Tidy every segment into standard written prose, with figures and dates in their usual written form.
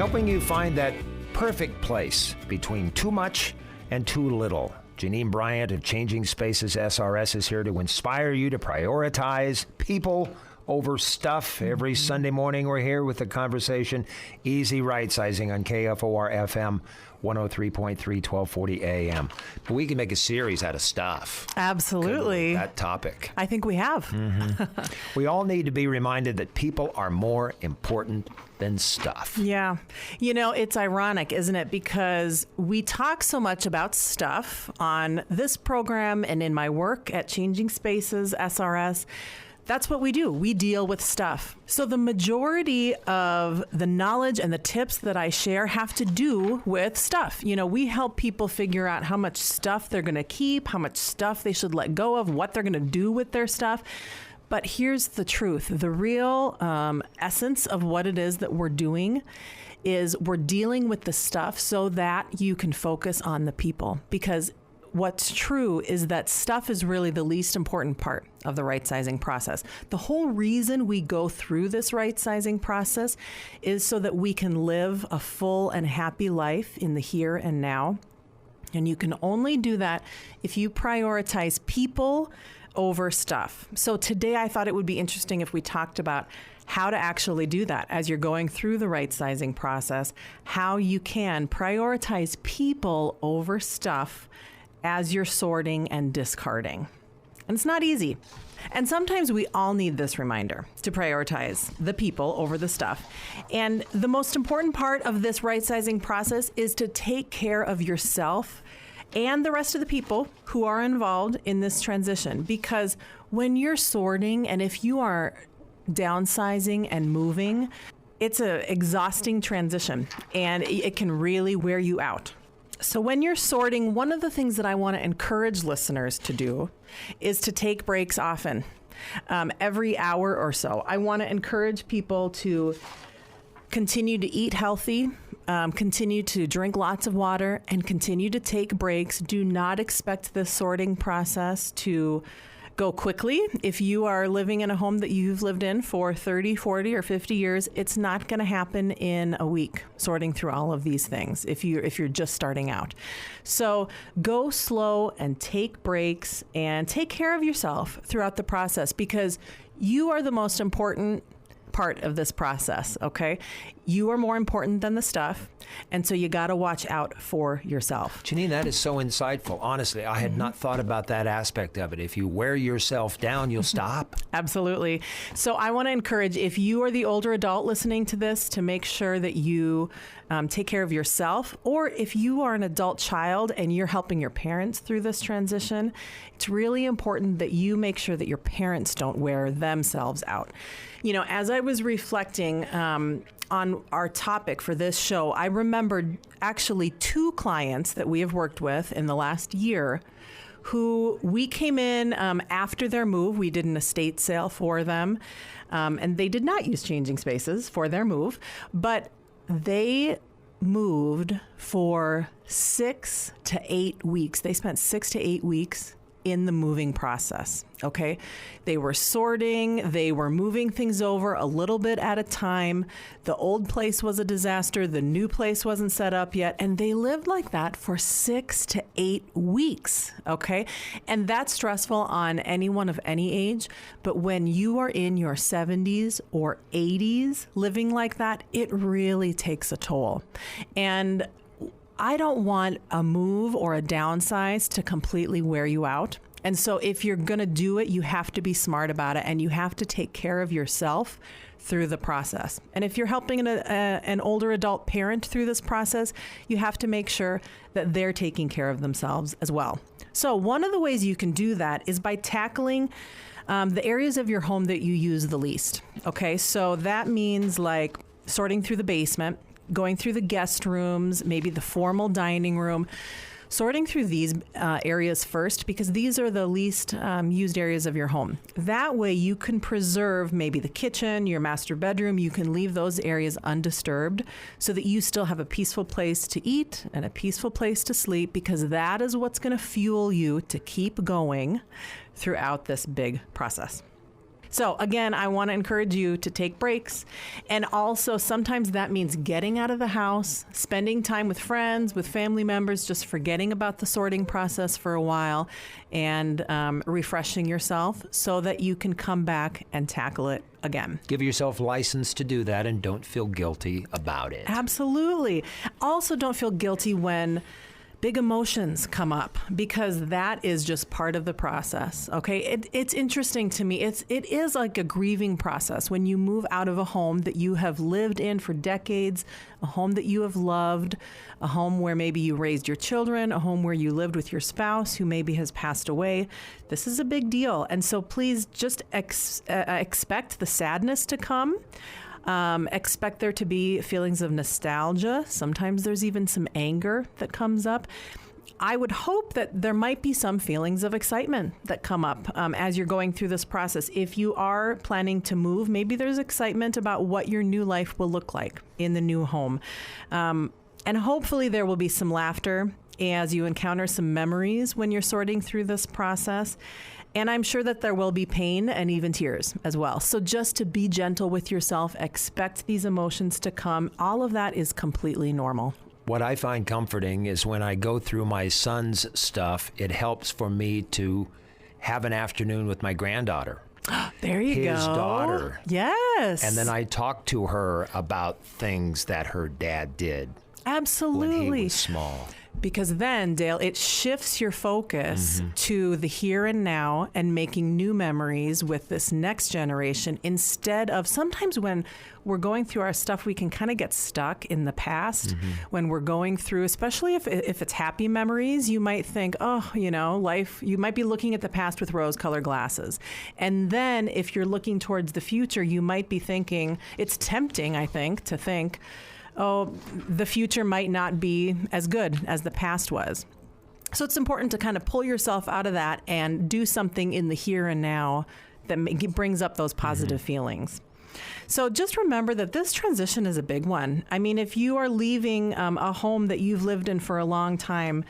helping you find that perfect place between too much and too little. Janine Bryant of Changing Spaces SRS is here to inspire you to prioritize people over stuff. Every Sunday morning we're here with the conversation, Easy Rightsizing on KFOR FM 103.3, 1240 AM. But we can make a series out of stuff. Absolutely. That topic. I think we have. Mm-hmm. We all need to be reminded that people are more important than stuff. Yeah. You know, it's ironic, isn't it? Because we talk so much about stuff on this program and in my work at Changing Spaces SRS. That's what we do. We deal with stuff. So the majority of the knowledge and the tips that I share have to do with stuff. You know, we help people figure out how much stuff they're going to keep, how much stuff they should let go of, what they're going to do with their stuff. But here's the truth. The real essence of what it is that we're doing is we're dealing with the stuff so that you can focus on the people. Because what's true is that stuff is really the least important part of the right-sizing process. The whole reason we go through this right-sizing process is so that we can live a full and happy life in the here and now. And you can only do that if you prioritize people over stuff. So today I thought it would be interesting if we talked about how to actually do that as you're going through the right-sizing process, how you can prioritize people over stuff as you're sorting and discarding. And it's not easy. And sometimes we all need this reminder to prioritize the people over the stuff. And the most important part of this right-sizing process is to take care of yourself and the rest of the people who are involved in this transition. Because when you're sorting and if you are downsizing and moving, it's an exhausting transition and it can really wear you out. So when you're sorting, one of the things that I want to encourage listeners to do is to take breaks often, every hour or so. I want to encourage people to continue to eat healthy, continue to drink lots of water, and continue to take breaks. Do not expect this sorting process to go quickly. If you are living in a home that you've lived in for 30, 40, or 50 years, it's not going to happen in a week, sorting through all of these things if you're just starting out. So go slow and take breaks and take care of yourself throughout the process because you are the most important part of this process, okay? You are more important than the stuff, and so you got to watch out for yourself. Janine, that is so insightful. Honestly, I had not thought about that aspect of it. If you wear yourself down, you'll stop. Absolutely. So I want to encourage, if you are the older adult listening to this, to make sure that you take care of yourself, or if you are an adult child and you're helping your parents through this transition, it's really important that you make sure that your parents don't wear themselves out. You know, as I was reflecting on our topic for this show, I remembered actually 2 clients that we have worked with in the last year who we came in after their move. We did an estate sale for them, and they did not use Changing Spaces for their move, but they moved for 6 to 8 weeks. They spent 6 to 8 weeks in the moving process, okay? They were sorting, they were moving things over a little bit at a time. The old place was a disaster, the new place wasn't set up yet, and they lived like that for 6 to 8 weeks, okay? And that's stressful on anyone of any age, but when you are in your 70s or 80s living like that, it really takes a toll. And I don't want a move or a downsize to completely wear you out. And so if you're going to do it, you have to be smart about it and you have to take care of yourself through the process. And if you're helping an older adult parent through this process, you have to make sure that they're taking care of themselves as well. So one of the ways you can do that is by tackling the areas of your home that you use the least. Okay, so that means like sorting through the basement, going through the guest rooms, maybe the formal dining room, sorting through these areas first because these are the least used areas of your home. That way you can preserve maybe the kitchen, your master bedroom. You can leave those areas undisturbed so that you still have a peaceful place to eat and a peaceful place to sleep, because that is what's going to fuel you to keep going throughout this big process. So again, I want to encourage you to take breaks. And also sometimes that means getting out of the house, spending time with friends, with family members, just forgetting about the sorting process for a while and refreshing yourself so that you can come back and tackle it again. Give yourself license to do that and don't feel guilty about it. Absolutely. Also, don't feel guilty when big emotions come up, because that is just part of the process. Okay, it's interesting to me. It is like a grieving process when you move out of a home that you have lived in for decades, a home that you have loved, a home where maybe you raised your children, a home where you lived with your spouse who maybe has passed away. This is a big deal, and so please just expect the sadness to come. Expect there to be feelings of nostalgia. Sometimes there's even some anger that comes up. I would hope that there might be some feelings of excitement that come up as you're going through this process. If you are planning to move, maybe there's excitement about what your new life will look like in the new home. And hopefully there will be some laughter as you encounter some memories when you're sorting through this process. And I'm sure that there will be pain and even tears as well. So just to be gentle with yourself, expect these emotions to come. All of that is completely normal. What I find comforting is when I go through my son's stuff, it helps for me to have an afternoon with my granddaughter. There you go. His daughter. Yes. And then I talk to her about things that her dad did. Absolutely. When he was small. Because then, Dale, it shifts your focus to the here and now and making new memories with this next generation, instead of sometimes when we're going through our stuff, we can kind of get stuck in the past. When we're going through, especially if it's happy memories, you might think, oh, life, you might be looking at the past with rose-colored glasses. And then if you're looking towards the future, you might be thinking, it's tempting, I think, to think, oh, the future might not be as good as the past was. So it's important to kind of pull yourself out of that and do something in the here and now that brings up those positive feelings. So just remember that this transition is a big one. I mean, if you are leaving a home that you've lived in for a long time,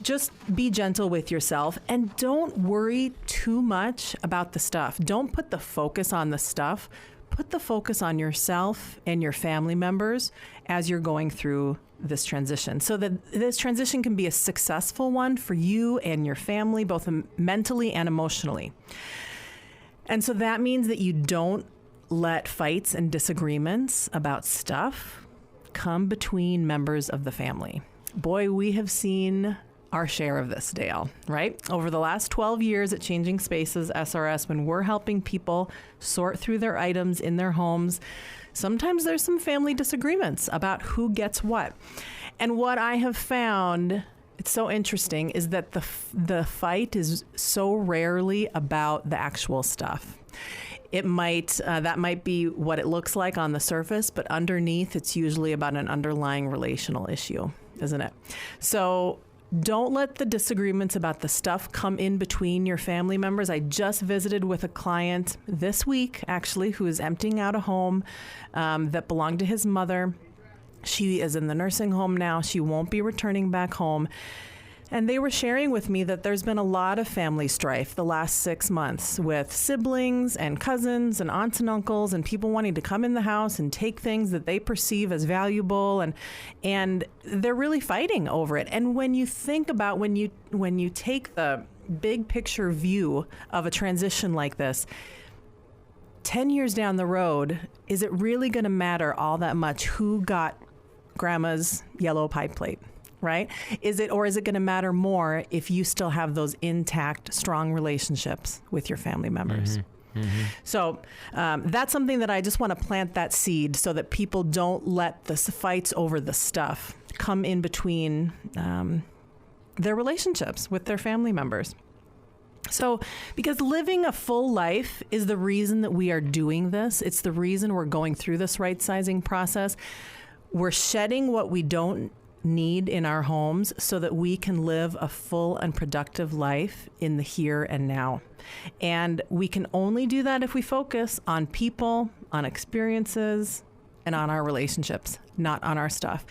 just be gentle with yourself and don't worry too much about the stuff. Don't put the focus on the stuff. Put the focus on yourself and your family members as you're going through this transition, so that this transition can be a successful one for you and your family, both mentally and emotionally. And so that means that you don't let fights and disagreements about stuff come between members of the family. Boy, we have seen our share of this, Dale, right? Over the last 12 years at Changing Spaces SRS, when we're helping people sort through their items in their homes, sometimes there's some family disagreements about who gets what. And what I have found, it's so interesting, is that the fight is so rarely about the actual stuff. It might, that might be what it looks like on the surface, but underneath it's usually about an underlying relational issue, isn't it? So don't let the disagreements about the stuff come in between your family members. I just visited with a client this week, actually, who is emptying out a home that belonged to his mother. She is in the nursing home now. She won't be returning back home. And they were sharing with me that there's been a lot of family strife the last 6 months with siblings and cousins and aunts and uncles and people wanting to come in the house and take things that they perceive as valuable, and they're really fighting over it. And when you think about when you take the big picture view of a transition like this, 10 years down the road, is it really going to matter all that much who got grandma's yellow pie plate? Right? Is it going to matter more if you still have those intact, strong relationships with your family members? So that's something that I just want to plant that seed so that people don't let the fights over the stuff come in between their relationships with their family members. So, because living a full life is the reason that we are doing this. It's the reason we're going through this right-sizing process. We're shedding what we don't need in our homes so that we can live a full and productive life in the here and now. And we can only do that if we focus on people, on experiences, and on our relationships, not on our stuff.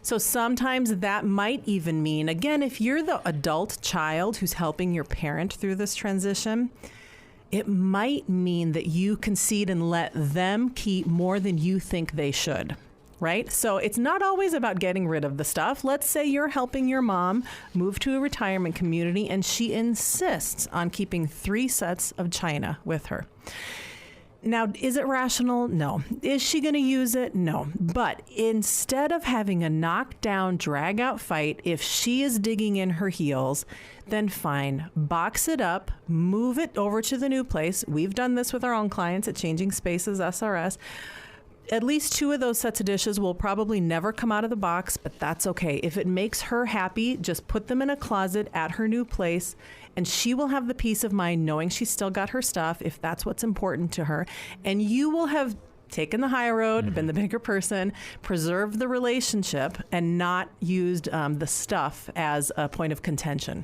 So sometimes that might even mean, again, if you're the adult child who's helping your parent through this transition, it might mean that you concede and let them keep more than you think they should. Right? So it's not always about getting rid of the stuff. Let's say you're helping your mom move to a retirement community and she insists on keeping 3 sets of china with her. Now, is it rational? No. Is she going to use it? No. But instead of having a knockdown, drag-out fight, if she is digging in her heels, then fine. Box it up, move it over to the new place. We've done this with our own clients at Changing Spaces SRS. At least 2 of those sets of dishes will probably never come out of the box, but that's okay. If it makes her happy, just put them in a closet at her new place, and she will have the peace of mind knowing she's still got her stuff, if that's what's important to her. And you will have taken the high road, been the bigger person, preserved the relationship, and not used the stuff as a point of contention.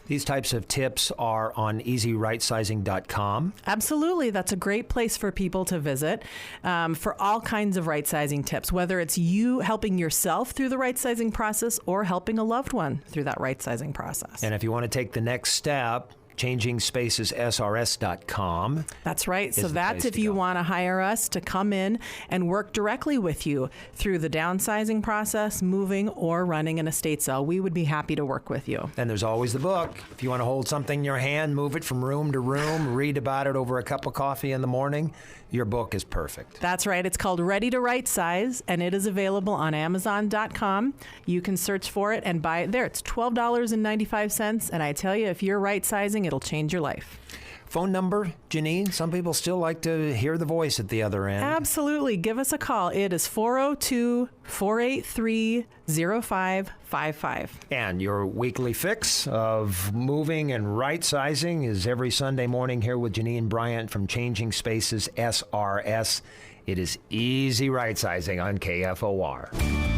These types of tips are on easyrightsizing.com. Absolutely. That's a great place for people to visit for all kinds of right-sizing tips, whether it's you helping yourself through the right-sizing process or helping a loved one through that right-sizing process. And if you want to take the next step, changingspacessrs.com. That's right. So that's if you want to hire us to come in and work directly with you through the downsizing process, moving, or running an estate sale. We would be happy to work with you. And there's always the book. If you want to hold something in your hand, move it from room to room, read about it over a cup of coffee in the morning, your book is perfect. That's right. It's called Ready to Right Size, and it is available on Amazon.com. You can search for it and buy it there. It's $12.95, and I tell you, if you're right-sizing, it'll change your life. Phone number, Janine? Some people still like to hear the voice at the other end. Absolutely. Give us a call. It is 402-483-0555. And your weekly fix of moving and right-sizing is every Sunday morning here with Janine Bryant from Changing Spaces SRS. It is easy right-sizing on KFOR.